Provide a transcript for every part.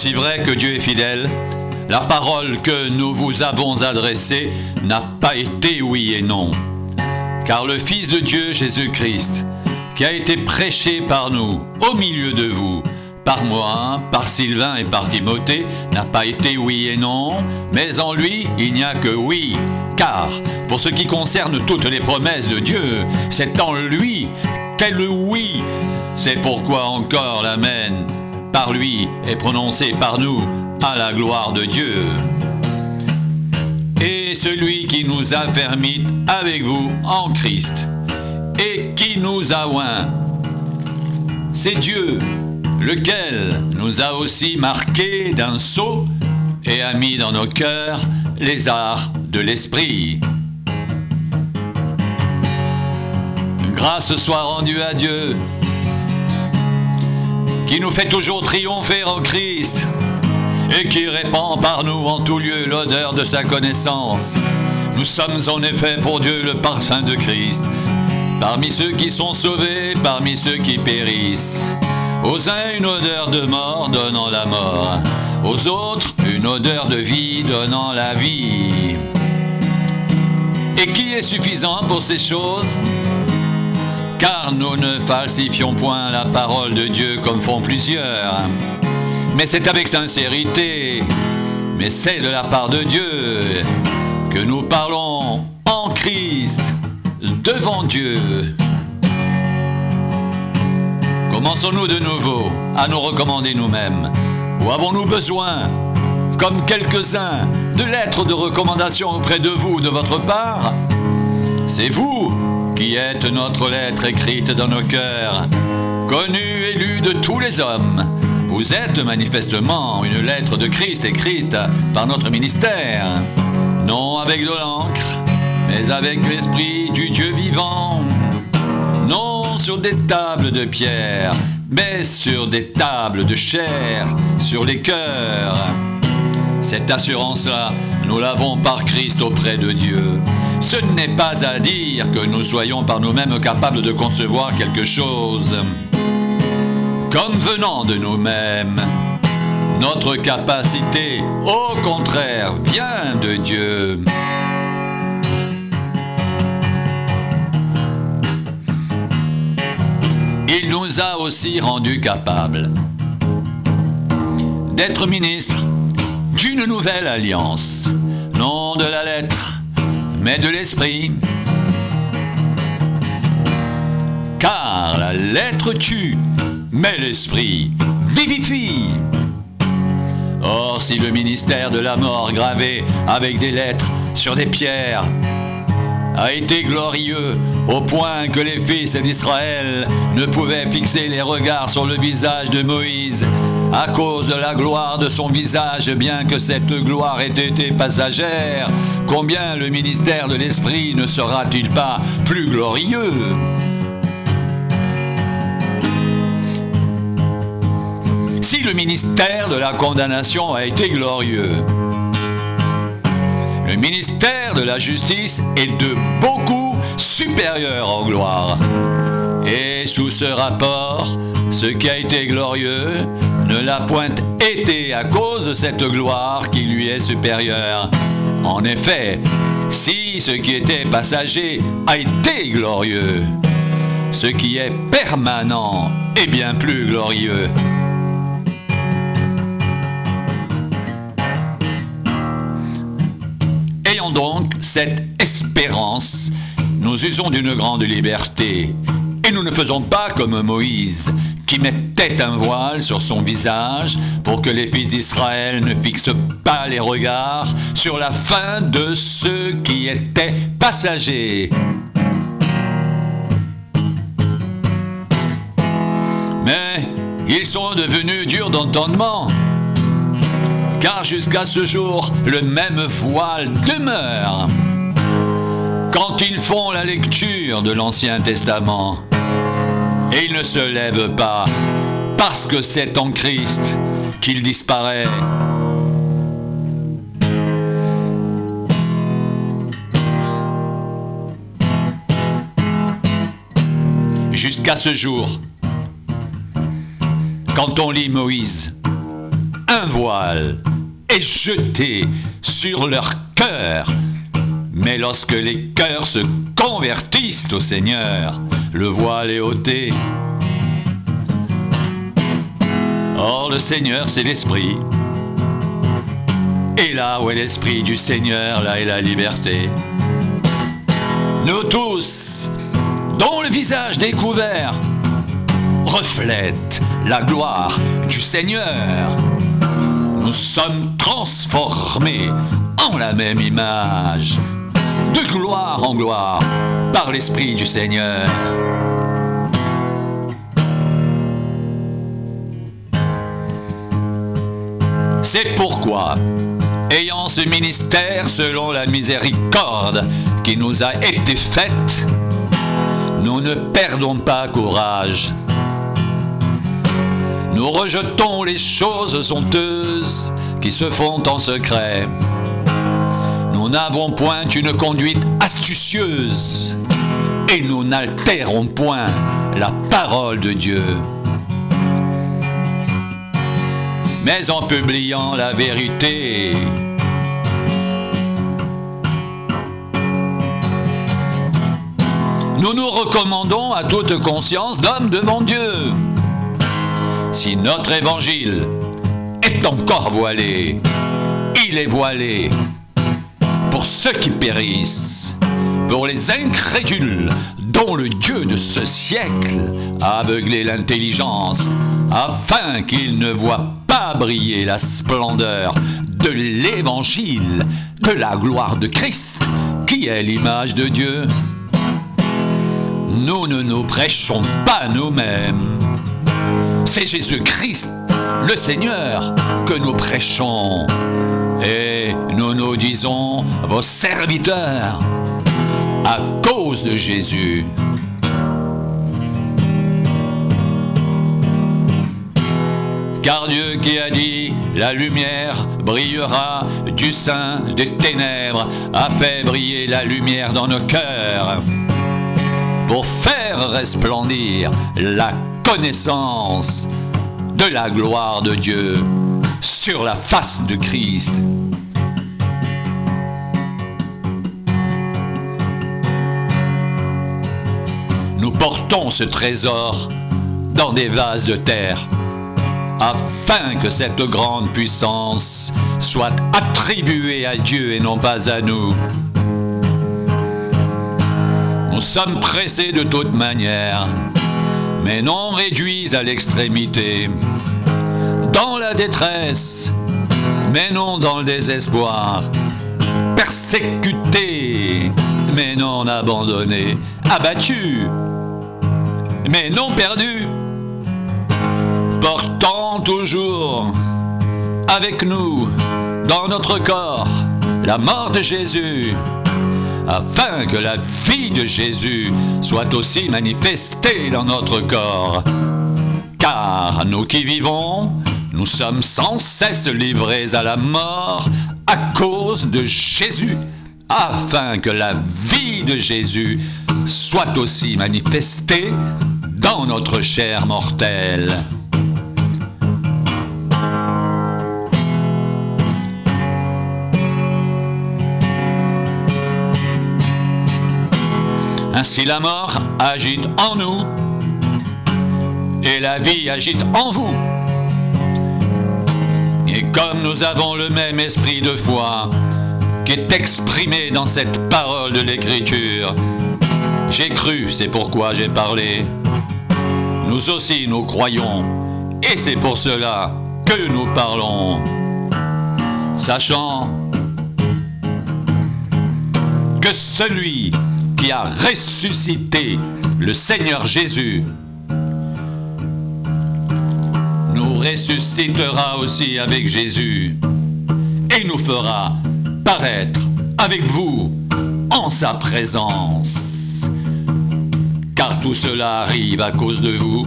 Aussi vrai que Dieu est fidèle, la parole que nous vous avons adressée n'a pas été oui et non. Car le Fils de Dieu, Jésus-Christ, qui a été prêché par nous, au milieu de vous, par moi, par Sylvain et par Timothée, n'a pas été oui et non, mais en lui, il n'y a que oui. Car, pour ce qui concerne toutes les promesses de Dieu, c'est en lui qu'est le oui. C'est pourquoi encore l'Amen, par lui, est prononcé par nous, à la gloire de Dieu. Et celui qui nous a permis avec vous en Christ, et qui nous a oints, c'est Dieu, lequel nous a aussi marqués d'un sceau et a mis dans nos cœurs les arts de l'esprit. Grâce soit rendue à Dieu, qui nous fait toujours triompher en Christ, et qui répand par nous en tout lieu l'odeur de sa connaissance. Nous sommes en effet pour Dieu le parfum de Christ, parmi ceux qui sont sauvés, parmi ceux qui périssent. Aux uns une odeur de mort donnant la mort, aux autres une odeur de vie donnant la vie. Et qui est suffisant pour ces choses? Car nous ne falsifions point la parole de Dieu comme font plusieurs. Mais c'est avec sincérité, mais c'est de la part de Dieu que nous parlons en Christ, devant Dieu. Commençons-nous de nouveau à nous recommander nous-mêmes? Ou avons-nous besoin, comme quelques-uns, de lettres de recommandation auprès de vous, de votre part? C'est vous qui êtes notre lettre écrite dans nos cœurs, connue et lue de tous les hommes. Vous êtes manifestement une lettre de Christ écrite par notre ministère, non avec de l'encre, mais avec l'Esprit du Dieu vivant, non sur des tables de pierre, mais sur des tables de chair, sur les cœurs. Cette assurance-là, nous l'avons par Christ auprès de Dieu. Ce n'est pas à dire que nous soyons par nous-mêmes capables de concevoir quelque chose comme venant de nous-mêmes. Notre capacité, au contraire, vient de Dieu. Il nous a aussi rendus capables d'être ministres d'une nouvelle alliance, non de la lettre, mais de l'esprit. Car la lettre tue, mais l'esprit vivifie. Or, si le ministère de la mort gravé avec des lettres sur des pierres a été glorieux au point que les fils d'Israël ne pouvaient fixer les regards sur le visage de Moïse à cause de la gloire de son visage, bien que cette gloire ait été passagère, combien le ministère de l'Esprit ne sera-t-il pas plus glorieux? Si le ministère de la condamnation a été glorieux, le ministère de la justice est de beaucoup supérieur en gloire. Et sous ce rapport, ce qui a été glorieux ne l'a point été à cause de cette gloire qui lui est supérieure. En effet, si ce qui était passager a été glorieux, ce qui est permanent est bien plus glorieux. Ayons donc cette espérance, nous usons d'une grande liberté, et nous ne faisons pas comme Moïse, qui mettait un voile sur son visage pour que les fils d'Israël ne fixent pas les regards sur la fin de ceux qui étaient passagers. Mais ils sont devenus durs d'entendement, car jusqu'à ce jour, le même voile demeure quand ils font la lecture de l'Ancien Testament. Et ils ne se lèvent pas, parce que c'est en Christ qu'il disparaît. Jusqu'à ce jour, quand on lit Moïse, un voile est jeté sur leur cœur. Mais lorsque les cœurs se convertissent au Seigneur, le voile est ôté. Or le Seigneur, c'est l'Esprit. Et là où est l'Esprit du Seigneur, là est la liberté. Nous tous, dont le visage découvert reflète la gloire du Seigneur, nous sommes transformés en la même image, de gloire en gloire, par l'Esprit du Seigneur. C'est pourquoi, ayant ce ministère selon la miséricorde qui nous a été faite, nous ne perdons pas courage. Nous rejetons les choses honteuses qui se font en secret. Nous n'avons point une conduite astucieuse et nous n'altérons point la parole de Dieu. Mais en publiant la vérité, nous nous recommandons à toute conscience d'hommes devant Dieu. Si notre évangile est encore voilé, il est voilé pour ceux qui périssent, pour les incrédules dont le Dieu de ce siècle a aveuglé l'intelligence, afin qu'ils ne voient pas briller la splendeur de l'évangile, de la gloire de Christ, qui est l'image de Dieu. Nous ne nous prêchons pas nous-mêmes. C'est Jésus-Christ, le Seigneur, que nous prêchons. Et nous nous disons vos serviteurs à cause de Jésus. Car Dieu qui a dit « La lumière brillera du sein des ténèbres » a fait briller la lumière dans nos cœurs pour faire resplendir la connaissance de la gloire de Dieu sur la face de Christ. Nous portons ce trésor dans des vases de terre, afin que cette grande puissance soit attribuée à Dieu et non pas à nous. Nous sommes pressés de toute manière, mais non réduits à l'extrémité, dans la détresse, mais non dans le désespoir, persécutés, mais non abandonnés, abattus, mais non perdus, portant toujours avec nous, dans notre corps, la mort de Jésus, afin que la vie de Jésus soit aussi manifestée dans notre corps. Car nous qui vivons, nous sommes sans cesse livrés à la mort à cause de Jésus, afin que la vie de Jésus soit aussi manifestée dans notre chair mortelle. Ainsi la mort agite en nous et la vie agite en vous. Et comme nous avons le même esprit de foi qui est exprimé dans cette parole de l'Écriture, j'ai cru, c'est pourquoi j'ai parlé. Nous aussi nous croyons et c'est pour cela que nous parlons, sachant que celui qui a ressuscité le Seigneur Jésus nous ressuscitera aussi avec Jésus et nous fera paraître avec vous en sa présence. Car tout cela arrive à cause de vous,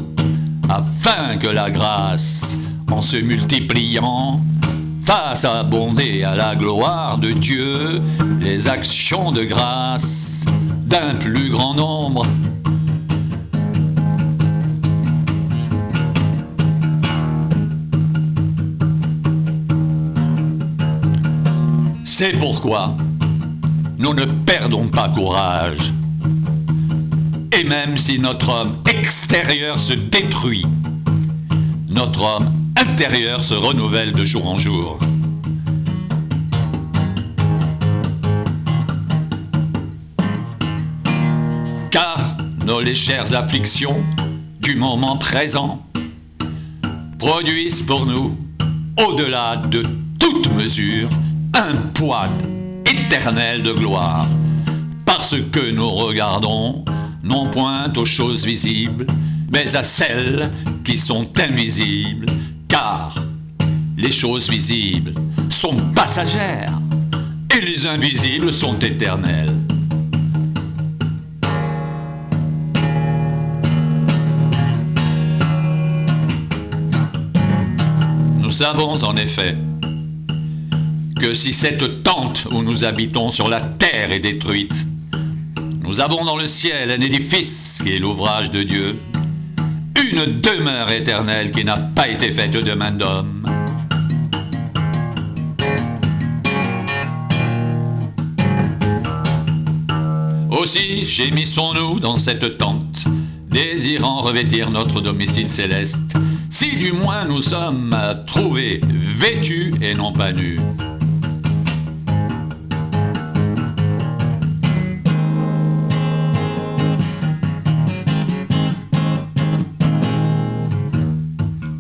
afin que la grâce, en se multipliant, fasse abonder à la gloire de Dieu les actions de grâce d'un plus grand nombre. C'est pourquoi nous ne perdons pas courage. Et même si notre homme extérieur se détruit, notre homme intérieur se renouvelle de jour en jour. Car nos légères afflictions du moment présent produisent pour nous, au-delà de toute mesure, un poids éternel de gloire, parce que nous regardons non point aux choses visibles, mais à celles qui sont invisibles, car les choses visibles sont passagères et les invisibles sont éternelles. Nous savons en effet que si cette tente où nous habitons sur la terre est détruite, nous avons dans le ciel un édifice qui est l'ouvrage de Dieu, une demeure éternelle qui n'a pas été faite de main d'homme. Aussi gémissons-nous dans cette tente, désirant revêtir notre domicile céleste, si du moins nous sommes trouvés vêtus et non pas nus.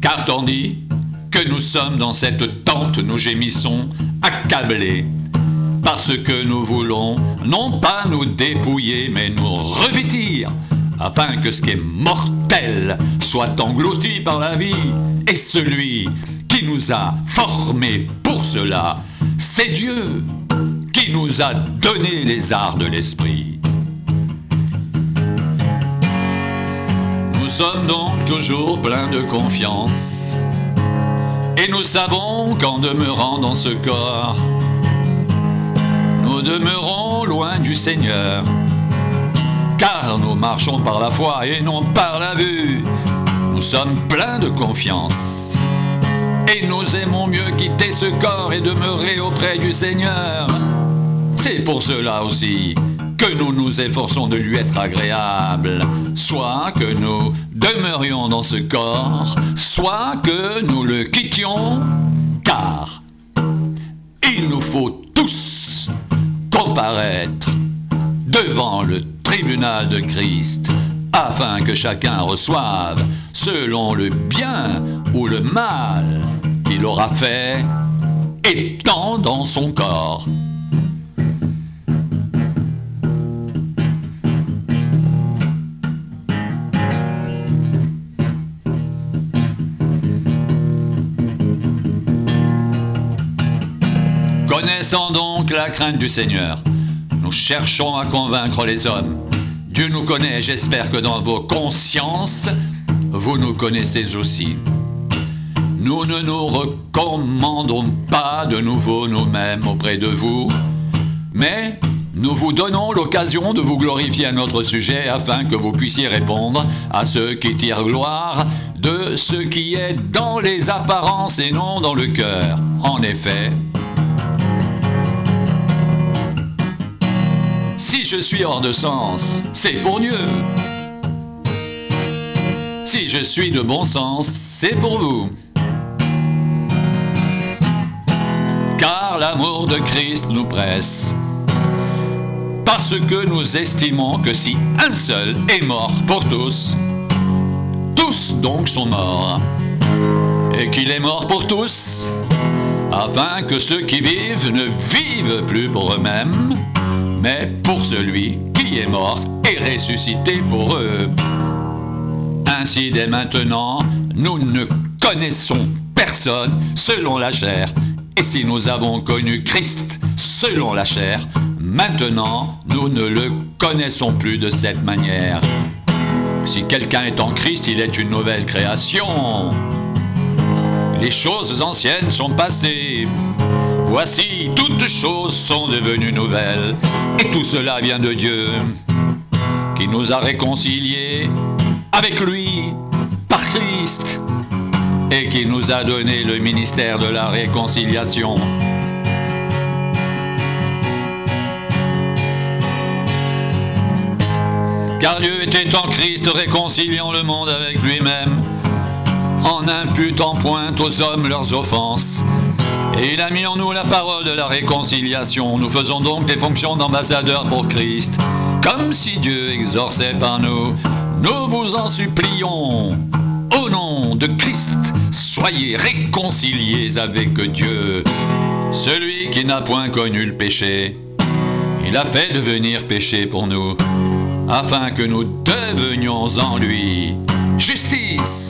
Car tandis que nous sommes dans cette tente, nous gémissons, accablés, parce que nous voulons non pas nous dépouiller, mais nous revêtir, afin que ce qui est mortel soit englouti par la vie. Et celui qui nous a formés pour cela, c'est Dieu qui nous a donné les arts de l'esprit. Nous sommes donc toujours pleins de confiance, et nous savons qu'en demeurant dans ce corps, nous demeurons loin du Seigneur, car nous marchons par la foi et non par la vue. Nous sommes pleins de confiance, et nous aimons mieux quitter ce corps et demeurer auprès du Seigneur. C'est pour cela aussi que nous nous efforçons de lui être agréables, soit que nous demeurions dans ce corps, soit que nous le quittions, car il nous faut tous comparaître devant le tribunal de Christ, afin que chacun reçoive selon le bien ou le mal qu'il aura fait, étant dans son corps. Connaissant donc la crainte du Seigneur, nous cherchons à convaincre les hommes. Dieu nous connaît, et j'espère que dans vos consciences, vous nous connaissez aussi. Nous ne nous recommandons pas de nouveau nous-mêmes auprès de vous, mais nous vous donnons l'occasion de vous glorifier à notre sujet, afin que vous puissiez répondre à ceux qui tirent gloire de ce qui est dans les apparences et non dans le cœur. En effet, si je suis hors de sens, c'est pour Dieu. Si je suis de bon sens, c'est pour vous. Car l'amour de Christ nous presse, parce que nous estimons que si un seul est mort pour tous, tous donc sont morts, et qu'il est mort pour tous, afin que ceux qui vivent ne vivent plus pour eux-mêmes, mais pour celui qui est mort et ressuscité pour eux. Ainsi dès maintenant, nous ne connaissons personne selon la chair. Et si nous avons connu Christ selon la chair, maintenant nous ne le connaissons plus de cette manière. Si quelqu'un est en Christ, il est une nouvelle création. Les choses anciennes sont passées. Voici, toutes choses sont devenues nouvelles. Et tout cela vient de Dieu, qui nous a réconciliés avec lui par Christ, et qui nous a donné le ministère de la réconciliation. Car Dieu était en Christ réconciliant le monde avec lui-même, en imputant point aux hommes leurs offenses. Et il a mis en nous la parole de la réconciliation. Nous faisons donc les fonctions d'ambassadeurs pour Christ, comme si Dieu exorçait par nous. Nous vous en supplions, au nom de Christ, soyez réconciliés avec Dieu. Celui qui n'a point connu le péché, il a fait devenir péché pour nous, afin que nous devenions en lui justice.